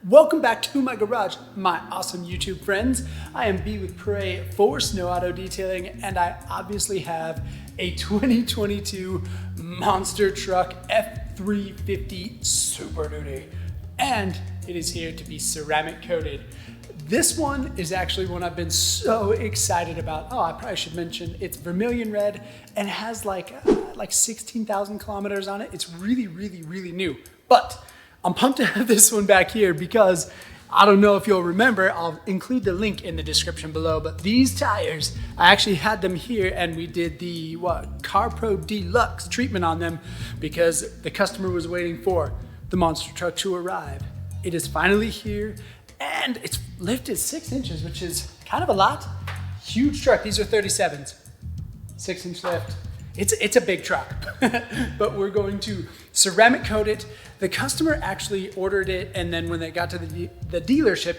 Welcome back to my garage, my awesome YouTube friends. I am B with Prey for Snow Auto Detailing, and I obviously have a 2022 monster truck F350 Super Duty, and it is here to be ceramic coated. This one is actually one I've been so excited about. Oh, I probably should mention it's Vermillon Red and has like 16,000 kilometers on it. It's really new, but I'm pumped to have this one back here because I don't know if you'll remember, I'll include the link in the description below, but these tires, I actually had them here and we did the CarPro Deluxe treatment on them because the customer was waiting for the monster truck to arrive. It is finally here and it's lifted 6 inches, which is kind of a lot. Huge truck, these are 37s, 6-inch lift. It's a big truck, but we're going to ceramic coat it. The customer actually ordered it, and then when they got to the dealership,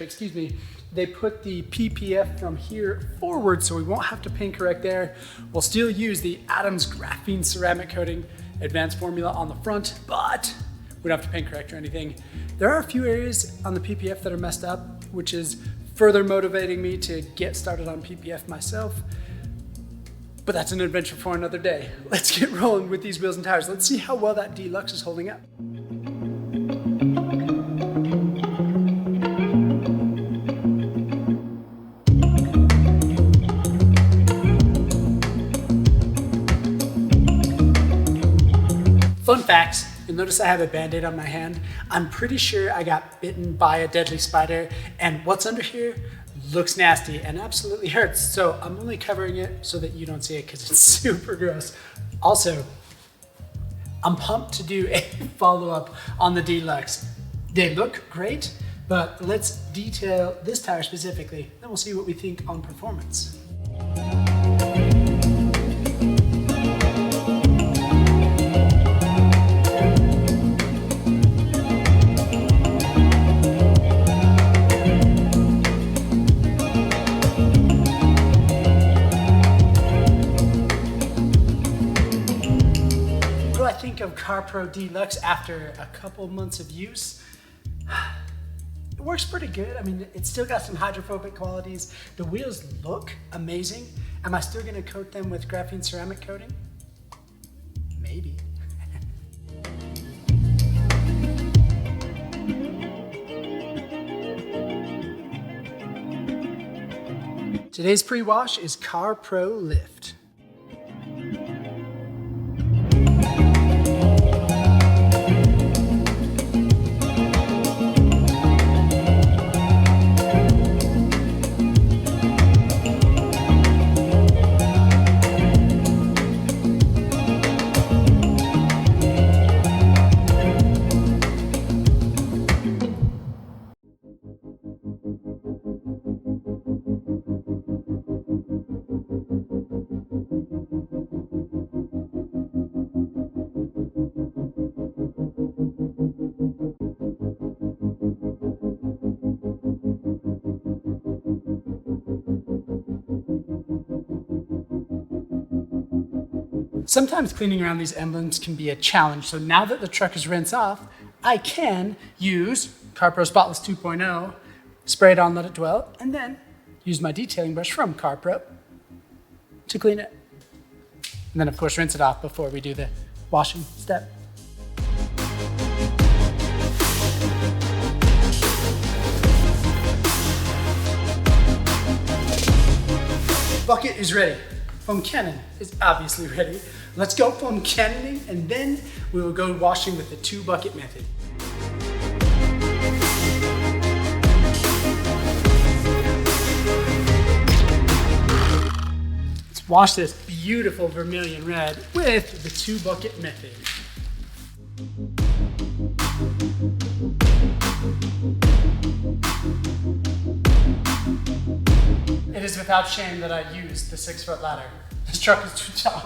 they put the PPF from here forward, so we won't have to paint correct there. We'll still use the Adams graphene ceramic coating advanced formula on the front, but we don't have to paint correct or anything. There are a few areas on the PPF that are messed up, which is further motivating me to get started on PPF myself. But that's an adventure for another day. Let's get rolling with these wheels and tires. Let's see how well that Deluxe is holding up. Fun facts, you'll notice I have a Band-Aid on my hand. I'm pretty sure I got bitten by a deadly spider, and what's under here looks nasty and absolutely hurts. So I'm only covering it so that you don't see it because it's super gross. Also, I'm pumped to do a follow-up on the Deluxe. They look great, but let's detail this tire specifically. Then we'll see what we think on performance. Think of CarPro Deluxe after a couple months of use. It works pretty good. I mean, it's still got some hydrophobic qualities. The wheels look amazing. Am I still gonna coat them with graphene ceramic coating? Maybe. Today's pre-wash is CarPro Lift. Sometimes cleaning around these emblems can be a challenge, so now that the truck is rinsed off, I can use CarPro Spotless 2.0, spray it on, let it dwell, and then use my detailing brush from CarPro to clean it. And then of course rinse it off before we do the washing step. Bucket is ready. Foam cannon is obviously ready. Let's go foam cannoning and then we will go washing with the 2-bucket method. Let's wash this beautiful Vermillon Red with the 2-bucket method. It is without shame that I used the 6-foot ladder. This truck is too tall.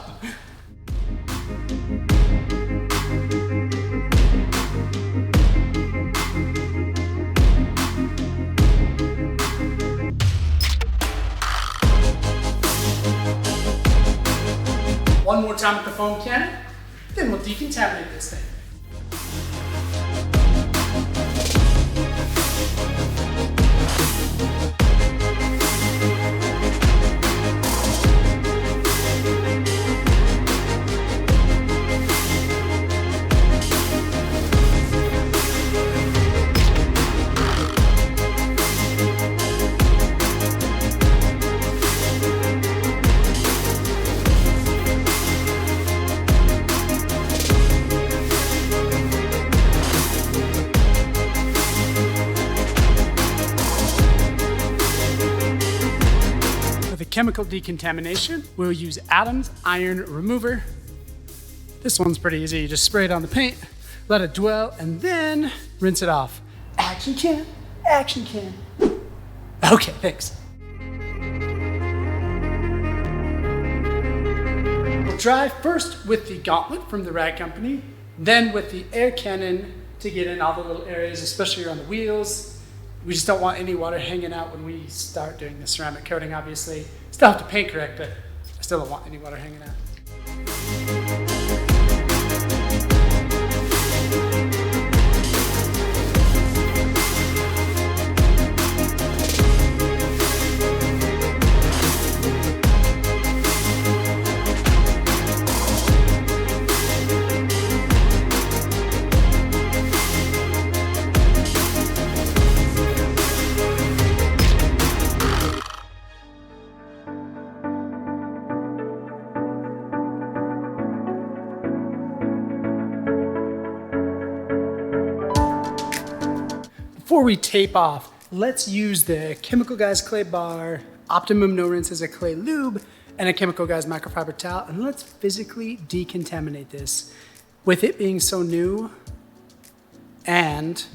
One more time with the foam cannon, then we'll decontaminate this thing. chemical decontamination, we'll use Adam's Iron Remover. This one's pretty easy. You just spray it on the paint, let it dwell, and then rinse it off. Action can, action can. Okay, thanks. We'll try first with the gauntlet from the Rag Company, then with the air cannon to get in all the little areas, especially around the wheels. We just don't want any water hanging out when we start doing the ceramic coating, obviously. Still have to paint correct, but I still don't want any water hanging out. Before we tape off, let's use the Chemical Guys Clay Bar, Optimum No Rinse as a clay lube, and a Chemical Guys microfiber towel, and let's physically decontaminate this. With it being so new and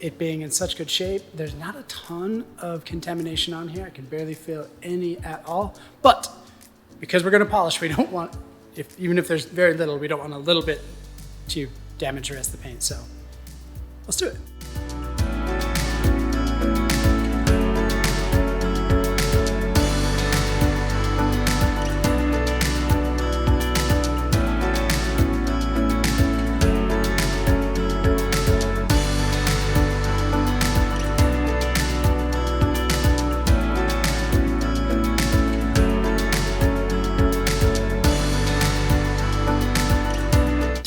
it being in such good shape, there's not a ton of contamination on here. I can barely feel any at all, but because we're gonna polish, we don't want, even if there's very little, we don't want a little bit to damage the rest of the paint, so let's do it.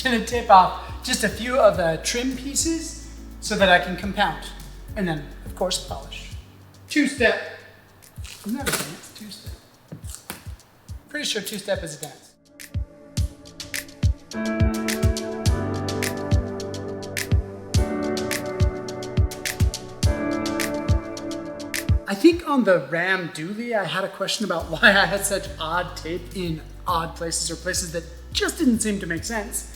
Gonna tape off just a few of the trim pieces so that I can compound, and then of course polish. Two-step. Isn't that a dance? Two-step. Pretty sure two-step is a dance. I think on the Ram Dually I had a question about why I had such odd tape in odd places or places that just didn't seem to make sense.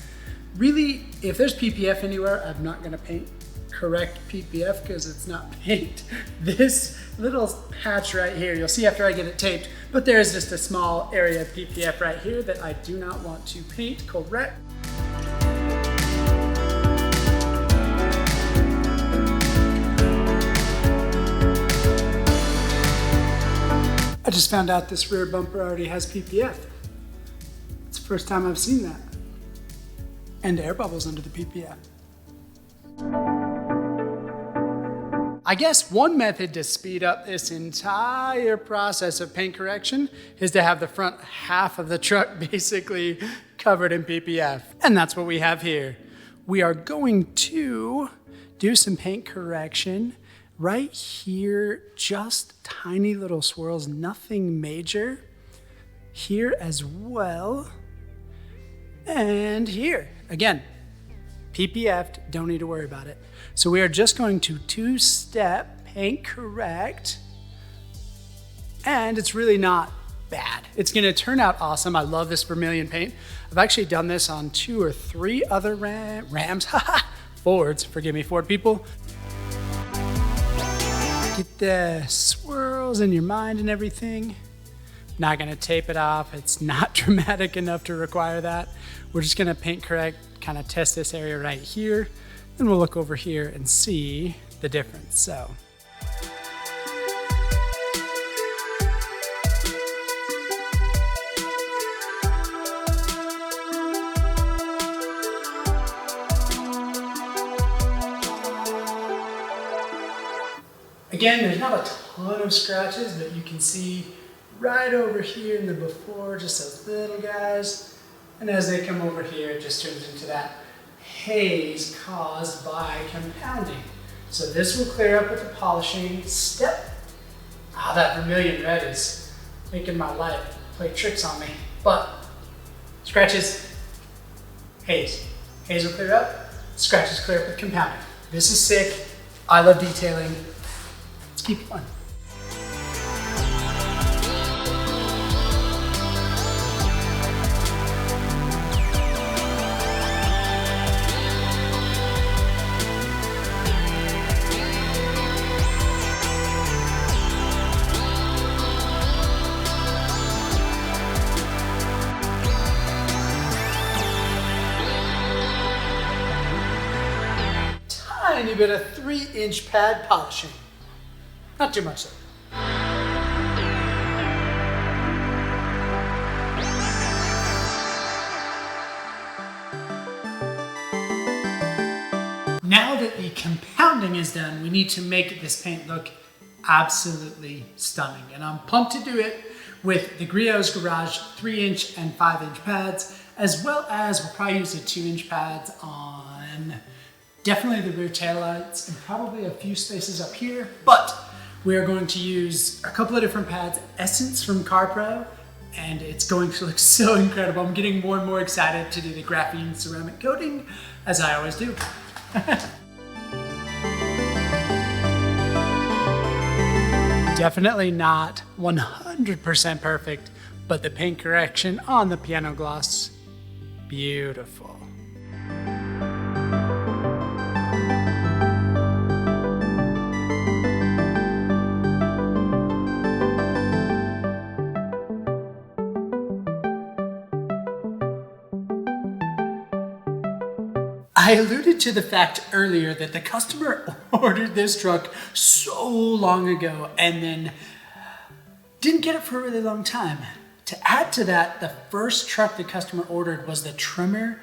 Really, if there's PPF anywhere, I'm not gonna paint correct PPF because it's not paint. This little patch right here, you'll see after I get it taped, but there's just a small area of PPF right here that I do not want to paint correct. I just found out this rear bumper already has PPF. It's the first time I've seen that. And air bubbles under the PPF. I guess one method to speed up this entire process of paint correction is to have the front half of the truck basically covered in PPF. And that's what we have here. We are going to do some paint correction right here, just tiny little swirls, nothing major. Here as well. And here, again, PPF'd, don't need to worry about it. So we are just going to two-step paint correct, and it's really not bad. It's gonna turn out awesome. I love this Vermillon paint. I've actually done this on 2 or 3 other Rams, Fords, forgive me, Ford people. Get the swirls in your mind and everything. Not gonna tape it off. It's not dramatic enough to require that. We're just gonna paint correct, kind of test this area right here. Then we'll look over here and see the difference, so. Again, there's not a ton of scratches, but you can see right over here in the before, just those little guys. And as they come over here, it just turns into that haze caused by compounding. So this will clear up with the polishing step. Ah, that Vermillon Red is making my life play tricks on me. But scratches, haze. Haze will clear up, scratches clear up with compounding. This is sick. I love detailing. Let's keep it fun. bit of 3-inch pad polishing. Not too much though. Now that the compounding is done, we need to make this paint look absolutely stunning. And I'm pumped to do it with the Griot's Garage 3-inch and 5-inch pads, as well as we'll probably use the 2-inch pads on definitely the rear taillights and probably a few spaces up here. But we are going to use a couple of different pads, Essence from CarPro, and it's going to look so incredible. I'm getting more and more excited to do the graphene ceramic coating, as I always do. Definitely not 100% perfect, but the paint correction on the piano gloss, beautiful. I alluded to the fact earlier that the customer ordered this truck so long ago and then didn't get it for a really long time. To add to that, the first truck the customer ordered was the trim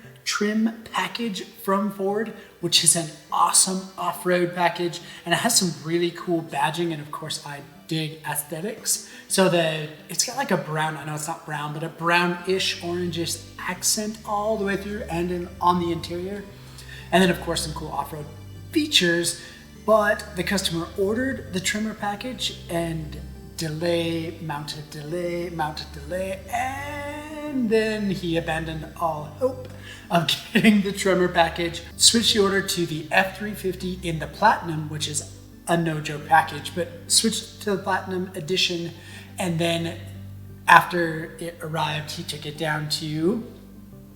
package from Ford, which is an awesome off-road package, and it has some really cool badging, and of course I dig aesthetics. So it's got like a brown, I know it's not brown, but a brownish, orangish accent all the way through and on the interior. And then of course some cool off-road features, but the customer ordered the trimmer package and delay, mounted delay, and then he abandoned all hope of getting the trimmer package, switched the order to the F350 in the Platinum, which is a no-joke package, but switched to the Platinum edition, and then after it arrived, he took it down to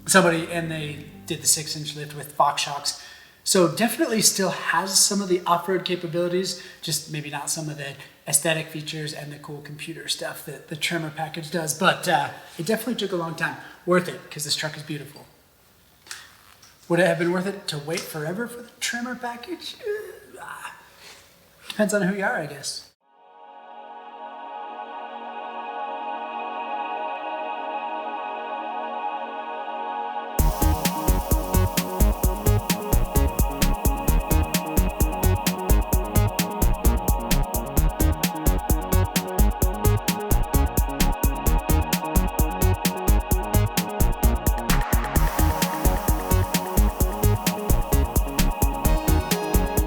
somebody and they did the 6-inch lift with Fox shocks. So definitely still has some of the off-road capabilities, just maybe not some of the aesthetic features and the cool computer stuff that the trimmer package does, but it definitely took a long time. Worth it, because this truck is beautiful. Would it have been worth it to wait forever for the trimmer package? Depends on who you are, I guess.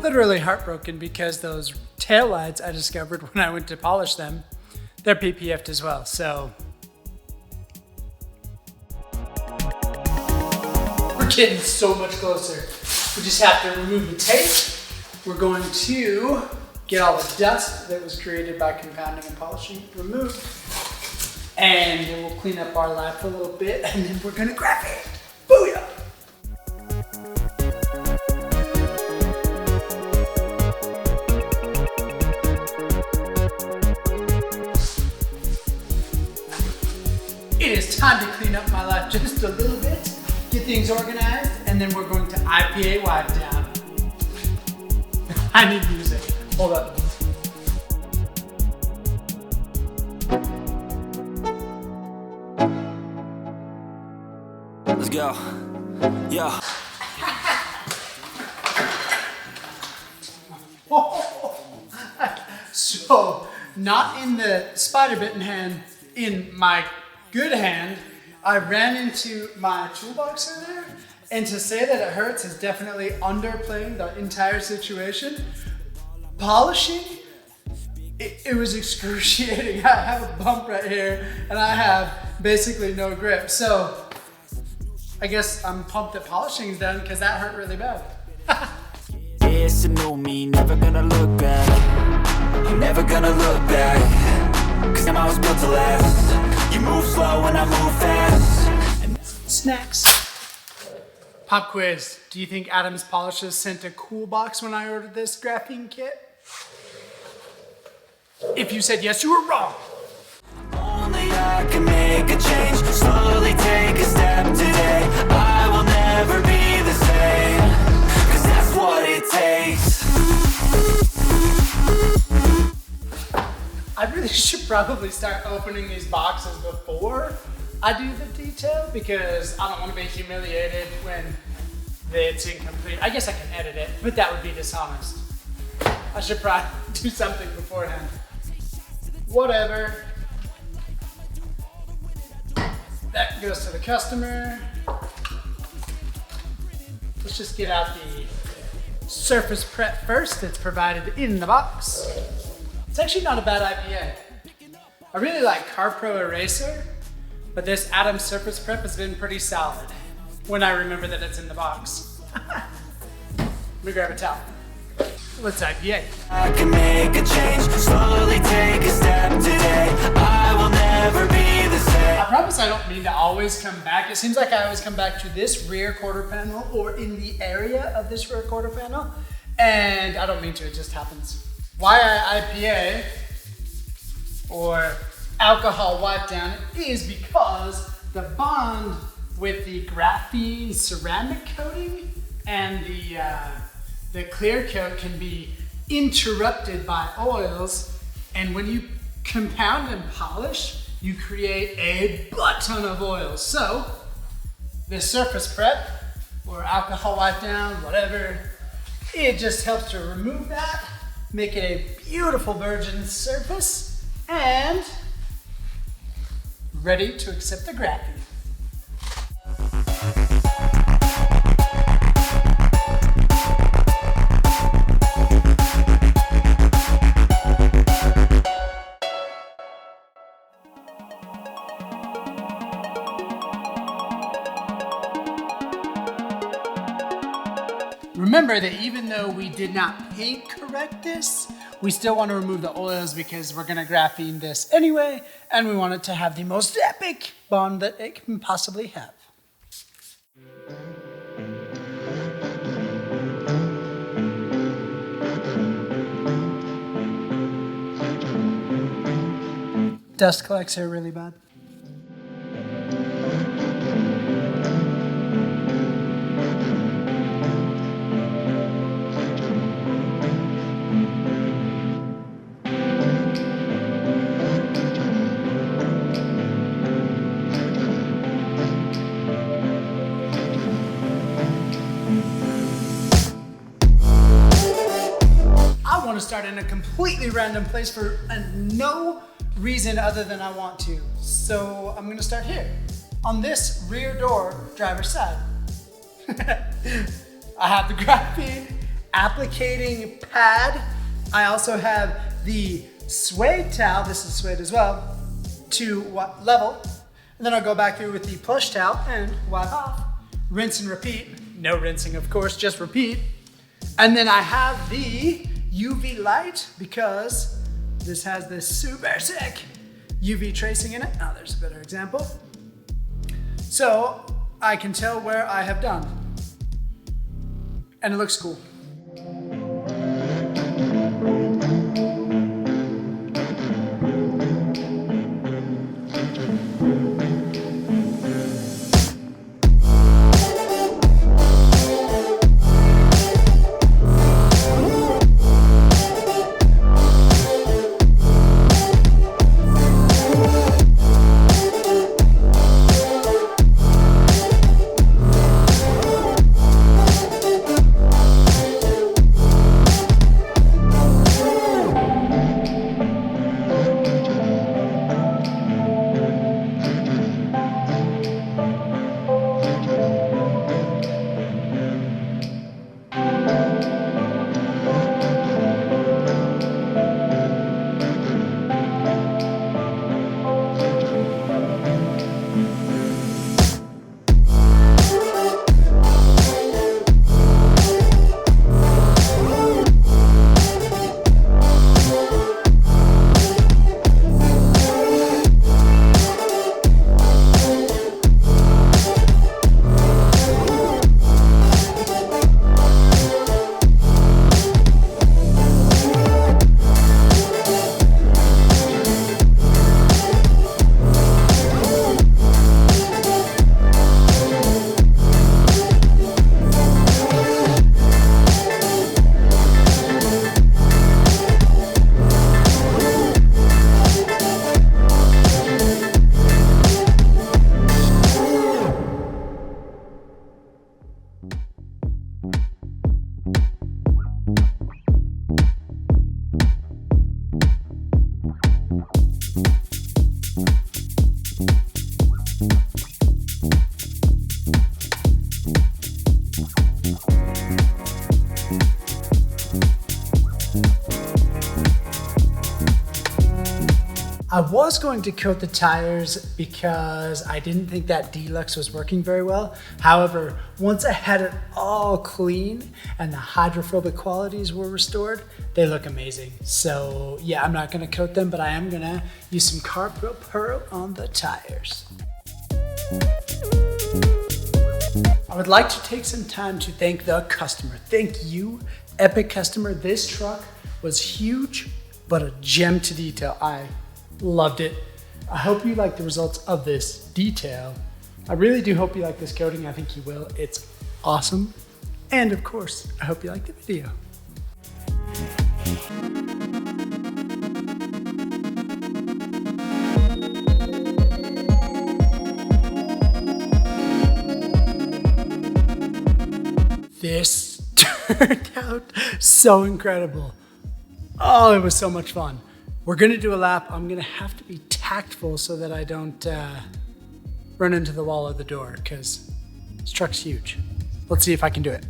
Literally heartbroken because those taillights I discovered when I went to polish them, they're PPF'd as well, so. We're getting so much closer. We just have to remove the tape. We're going to get all the dust that was created by compounding and polishing removed. And then we'll clean up our lap for a little bit and then we're gonna graph it. Booyah! It is time to clean up my life just a little bit, get things organized, and then we're going to IPA wipe down. I need music. Hold up. Let's go. Yeah. So, not in the spider bitten hand, in my good hand, I ran into my toolbox in there, and to say that it hurts is definitely underplaying the entire situation. Polishing, it was excruciating. I have a bump right here, and I have basically no grip. So, I guess I'm pumped that polishing is done because that hurt really bad. It's a new me, never gonna look back. I'm never gonna look back, cause I was built to last. You move slow and I move fast. Snacks. Pop quiz. Do you think Adams Polishes sent a cool box when I ordered this graphene kit? If you said yes, you were wrong. Only I can make a change. Slowly take a step today. I will never be the same, cause that's what it takes. really should probably start opening these boxes before I do the detail because I don't want to be humiliated when it's incomplete. I guess I can edit it, but that would be dishonest. I should probably do something beforehand. Whatever. That goes to the customer. Let's just get out the surface prep first. It's provided in the box. It's actually not a bad IPA. I really like CarPro Eraser, but this Atom Surface Prep has been pretty solid when I remember that it's in the box. Let me grab a towel. Let's IPA. I can make a change, slowly take a step today. I will never be the same. I promise I don't mean to always come back. It seems like I always come back to this rear quarter panel or in the area of this rear quarter panel, and I don't mean to, it just happens. Why I IPA or alcohol wipe down is because the bond with the graphene ceramic coating and the clear coat can be interrupted by oils, and when you compound and polish, you create a butt ton of oils. So this surface prep or alcohol wipe down, whatever, it just helps to remove that, make it a beautiful virgin surface, and ready to accept the graphene. Remember that even though we did not paint correct this, we still want to remove the oils because we're going to graphene this anyway, and we want it to have the most epic bond that it can possibly have. Dust collects here really bad. Start in a completely random place for no reason other than I want to. So I'm gonna start here on this rear door driver's side. I have the graphene applicating pad. I also have the suede towel, this is suede as well, to level. And then I'll go back through with the plush towel and wipe off. Rinse and repeat. No rinsing, of course, just repeat. And then I have the UV light because this has this super sick UV tracing in it. Now there's a better example. So I can tell where I have done. And it looks cool. I was going to coat the tires because I didn't think that Deluxe was working very well. However, once I had it all clean and the hydrophobic qualities were restored, they look amazing. So yeah, I'm not gonna coat them, but I am gonna use some GoPro Hero on the tires. I would like to take some time to thank the customer. Thank you, epic customer. This truck was huge, but a gem to detail. I loved it. I hope you like the results of this detail. I really do hope you like this coating. I think you will. It's awesome. And of course, I hope you like the video. This turned out so incredible. Oh, it was so much fun. We're gonna do a lap. I'm gonna have to be tactful so that I don't run into the wall of the door because this truck's huge. Let's see if I can do it.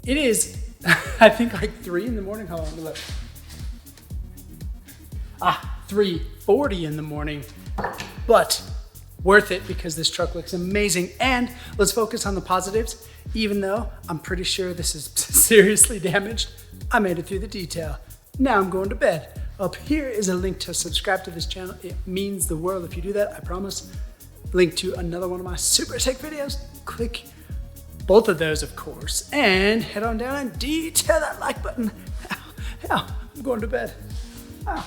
It is, I think, like 3 in the morning. Hold on, look. 3:40 in the morning, but worth it because this truck looks amazing. And let's focus on the positives. Even though I'm pretty sure this is seriously damaged, I made it through the detail. Now I'm going to bed. Up here is a link to subscribe to this channel. It means the world if you do that, I promise. Link to another one of my super sick videos. Click both of those, of course, and head on down and detail that like button. Ow, I'm going to bed. Ow.